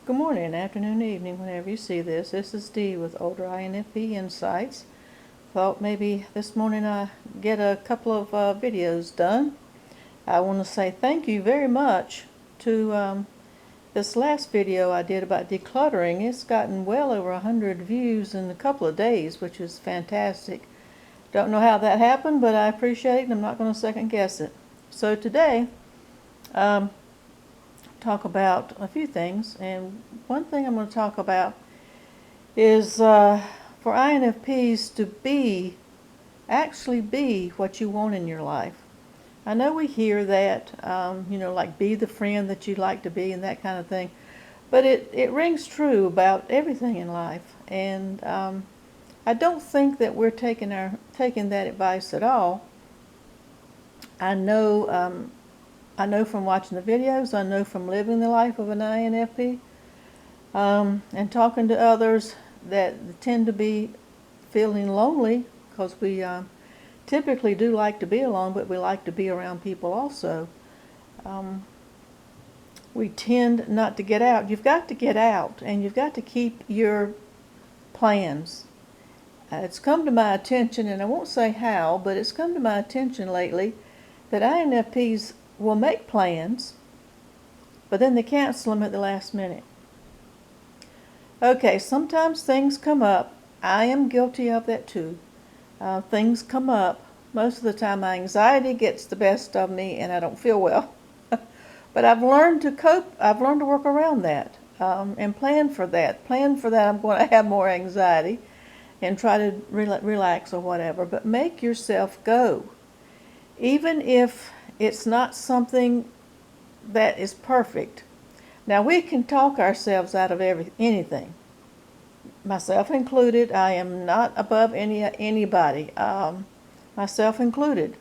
Good morning, afternoon, evening, whenever you see this. This is Dee with Older INFP Insights. Thought maybe this morning I get a couple of videos done. I want to say thank you very much to this last video I did about decluttering. It's gotten well over 100 views in a couple of days, which is fantastic. Don't know how that happened, but I appreciate it, and I'm not going to second guess it. So today, talk about a few things, and one thing I'm going to talk about is for INFPs to actually be what you want in your life. I know we hear that, like be the friend that you'd like to be and that kind of thing, but it rings true about everything in life, and I don't think that we're taking that advice at all. I know from watching the videos, I know from living the life of an INFP, and talking to others that tend to be feeling lonely, because we typically do like to be alone, but we like to be around people also. We tend not to get out. You've got to get out, and you've got to keep your plans. It's come to my attention, and I won't say how, but it's come to my attention lately that INFPs will make plans, but then they cancel them at the last minute. Okay, sometimes things come up. I am guilty of that too. Things come up. Most of the time my anxiety gets the best of me and I don't feel well. But I've learned to cope. I've learned to work around that and plan for that. Plan for that I'm going to have more anxiety and try to relax or whatever. But make yourself go. Even if it's not something that is perfect. Now, we can talk ourselves out of anything, myself included. I am not above anybody, myself included,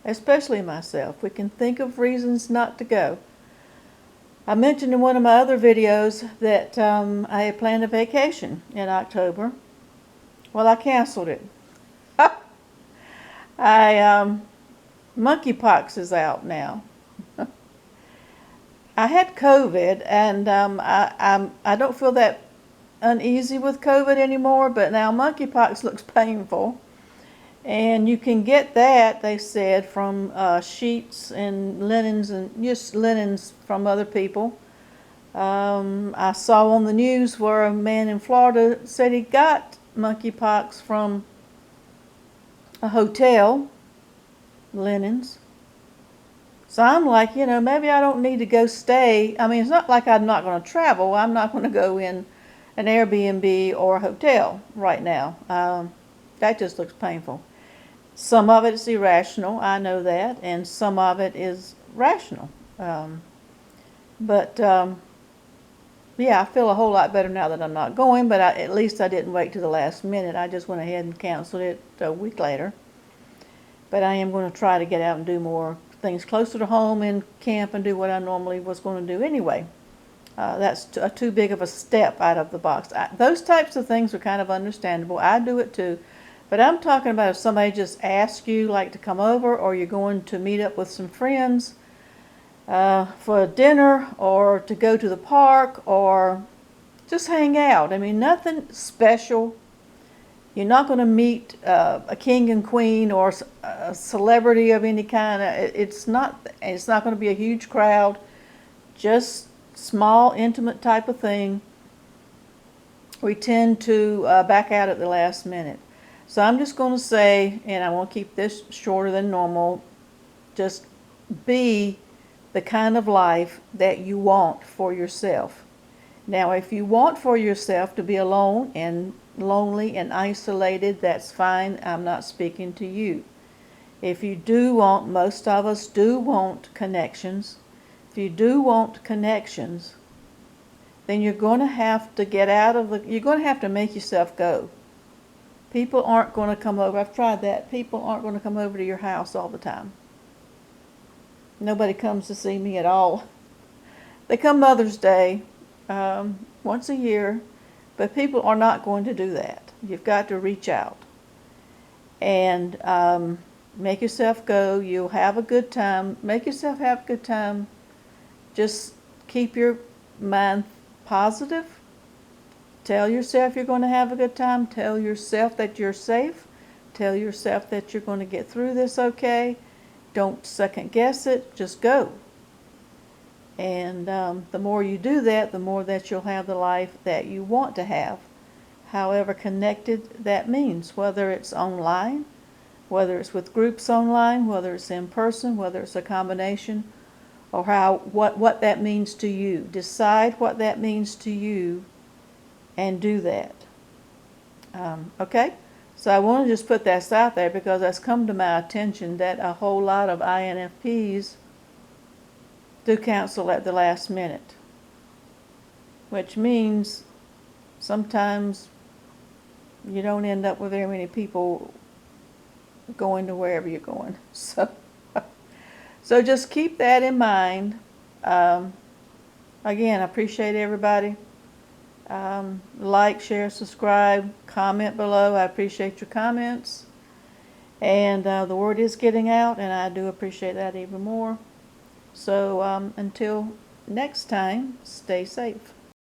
especially myself. We can think of reasons not to go. I mentioned in one of my other videos that I had planned a vacation in October. Well, I canceled it. Monkeypox is out now. I had COVID, and I don't feel that uneasy with COVID anymore, but now monkeypox looks painful. And you can get that, they said, from sheets and linens, and just linens from other people. I saw on the news where a man in Florida said he got monkeypox from a hotel linens. So I'm like, maybe I don't need to go stay. I mean, it's not like I'm not going to travel. I'm not going to go in an Airbnb or a hotel right now. That just looks painful. Some of it is irrational, I know that, and some of it is rational. Yeah, I feel a whole lot better now that I'm not going, but at least I didn't wait to the last minute. I just went ahead and canceled it a week later. But I am going to try to get out and do more things closer to home and camp and do what I normally was going to do anyway. That's too big of a step out of the box. Those types of things are kind of understandable. I do it too. But I'm talking about if somebody just asks you like to come over, or you're going to meet up with some friends for dinner, or to go to the park, or just hang out. I mean, nothing special. You're not going to meet a king and queen or a celebrity of any kind. It's not going to be a huge crowd. Just small, intimate type of thing. We tend to back out at the last minute. So I'm just going to say, and I want to keep this shorter than normal, just be the kind of life that you want for yourself. Now, if you want for yourself to be alone and lonely and isolated, that's fine. I'm not speaking to you. If you do want, most of us do want connections. If you do want connections, then you're going to have to you're going to have to make yourself go. People aren't going to come over. I've tried that. People aren't going to come over to your house all the time. Nobody comes to see me at all. They come Mother's Day, once a year, but people are not going to do that. You've got to reach out and make yourself go. You'll have a good time. Make yourself have a good time. Just keep your mind positive. Tell yourself you're going to have a good time. Tell yourself that you're safe. Tell yourself that you're going to get through this okay. Don't second guess it. Just go. And the more you do that, the more that you'll have the life that you want to have. However connected that means, whether it's online, whether it's with groups online, whether it's in person, whether it's a combination, or what that means to you. Decide what that means to you and do that. Okay? So I want to just put that out there because that's come to my attention that a whole lot of INFPs do cancel at the last minute, which means sometimes you don't end up with very many people going to wherever you're going. So just keep that in mind. Again, I appreciate everybody. Like, share, subscribe, comment below. I appreciate your comments. And the word is getting out, and I do appreciate that even more. So until next time, stay safe.